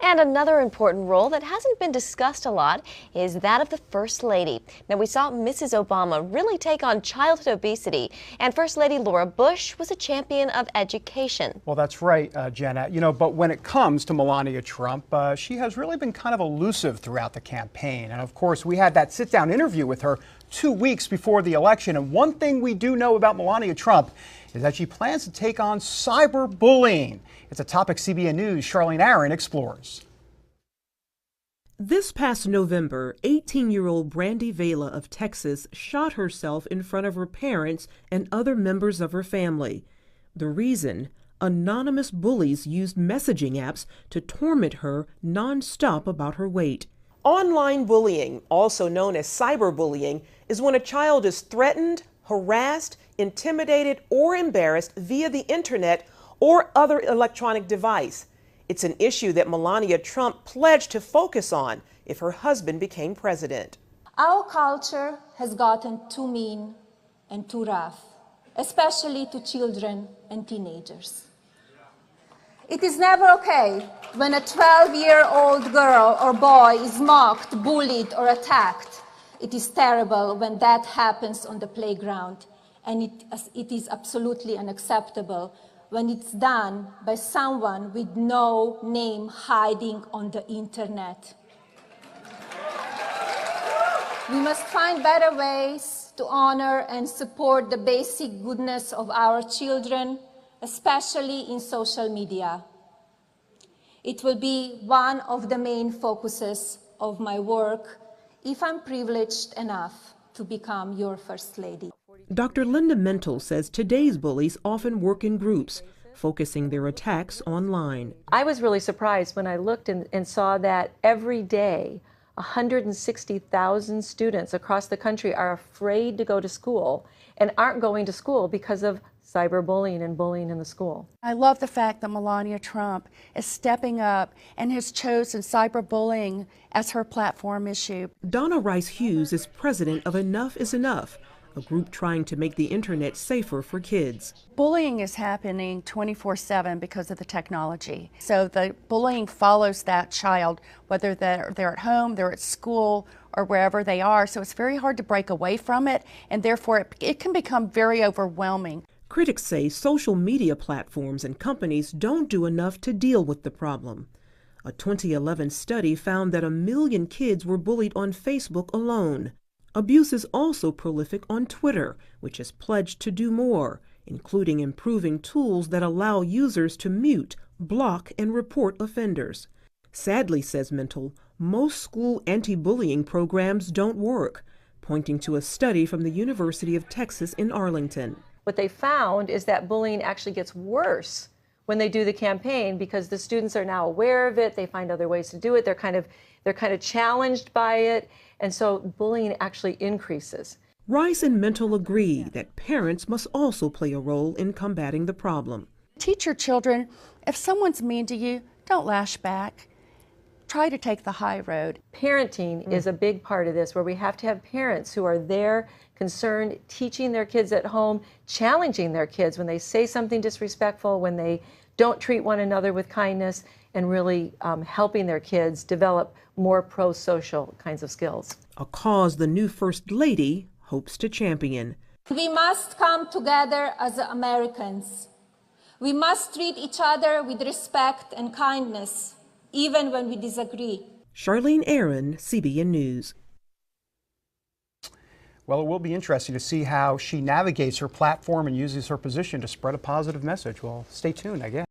And another important role that hasn't been discussed a lot is that of the First Lady. Now, we saw Mrs. Obama really take on childhood obesity, and First Lady Laura Bush was a champion of education. Well, that's right, Jenna. But when it comes to Melania Trump, she has really been kind of elusive throughout the campaign. And of course, we had that sit-down interview with her 2 weeks before the election. And one thing we do know about Melania Trump is that she plans to take on cyberbullying. It's a topic CBN News' Charlene Aaron explores. This past November, 18-year-old Brandy Vela of Texas shot herself in front of her parents and other members of her family. The reason? Anonymous bullies used messaging apps to torment her nonstop about her weight. Online bullying, also known as cyberbullying, is when a child is threatened, harassed, intimidated, or embarrassed via the internet or other electronic device. It's an issue that Melania Trump pledged to focus on if her husband became president. Our culture has gotten too mean and too rough, especially to children and teenagers. It is never okay when a 12-year-old girl or boy is mocked, bullied, or attacked. It is terrible when that happens on the playground, and it is absolutely unacceptable when it's done by someone with no name hiding on the internet. We must find better ways to honor and support the basic goodness of our children, especially in social media. It will be one of the main focuses of my work if I'm privileged enough to become your First Lady. Dr. Linda Mental says today's bullies often work in groups, focusing their attacks online. I was really surprised when I looked and saw that every day 160,000 students across the country are afraid to go to school and aren't going to school because of cyberbullying and bullying in the school. I love the fact that Melania Trump is stepping up and has chosen cyberbullying as her platform issue. Donna Hughes is president of Enough is Enough, a group trying to make the internet safer for kids. Bullying is happening 24/7 because of the technology. So the bullying follows that child, whether they're at home, they're at school, or wherever they are. So it's very hard to break away from it, and therefore it can become very overwhelming. Critics say social media platforms and companies don't do enough to deal with the problem. A 2011 study found that 1 million kids were bullied on Facebook alone. Abuse is also prolific on Twitter, which has pledged to do more, including improving tools that allow users to mute, block, and report offenders. Sadly, says Mental, most school anti-bullying programs don't work, pointing to a study from the University of Texas in Arlington. What they found is that bullying actually gets worse when they do the campaign because the students are now aware of it, they find other ways to do it, they're kind of challenged by it, and so bullying actually increases. Rice and Mental agree that parents must also play a role in combating the problem. Teach your children, if someone's mean to you, don't lash back. Try to take the high road. Parenting is a big part of this, where we have to have parents who are there, concerned, teaching their kids at home, challenging their kids when they say something disrespectful, when they don't treat one another with kindness, and really helping their kids develop more pro-social kinds of skills. A cause the new First Lady hopes to champion. We must come together as Americans. We must treat each other with respect and kindness, even when we disagree. Charlene Aaron, CBN News. Well, it will be interesting to see how she navigates her platform and uses her position to spread a positive message. Well, stay tuned, I guess.